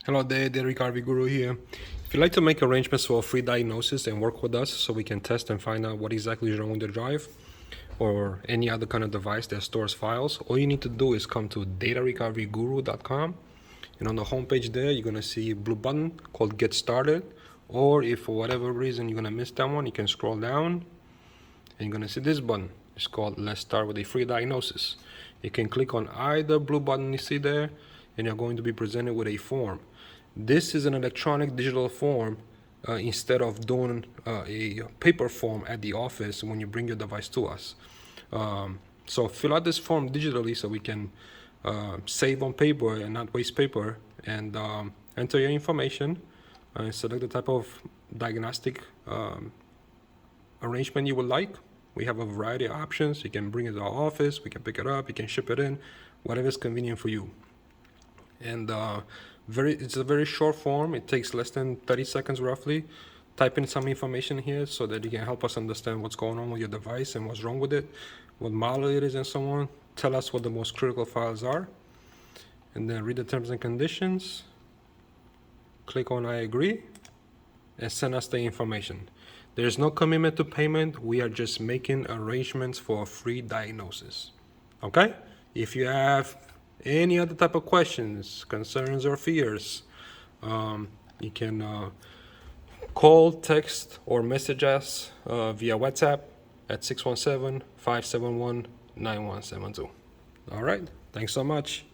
Hello there, Derek RV Guru here. If you'd like to make arrangements for a free diagnosis and work with us so we can test and find out what exactly is wrong with the drive or any other kind of device that stores files, all you need to do is come to DataRecoveryGuru.com, and on the homepage there you're going to see a blue button called Get Started, or if for whatever reason you're going to miss that one, you can scroll down and you're going to see this button. It's called Let's Start with a Free Diagnosis. You can click on either blue button you see there and you're going to be presented with a form. This is an electronic digital form instead of doing a paper form at the office when you bring your device to us. So fill out this form digitally so we can save on paper and not waste paper, and enter your information and select the type of diagnostic arrangement you would like. We have a variety of options. You can bring it to our office, we can pick it up, you can ship it in, whatever is convenient for you. And it's a very short form. It takes less than 30 seconds roughly. Type in some information here so that you can help us understand what's going on with your device and what's wrong with it, what model it is and so on. Tell us what the most critical files are, and then read the terms and conditions, click on I agree, and send us the information. There's no commitment to payment. We are just making arrangements for a free diagnosis. Okay? If you have any other type of questions, concerns, or fears, you can call, text, or message us via WhatsApp at 617-571-9172. All right. Thanks so much.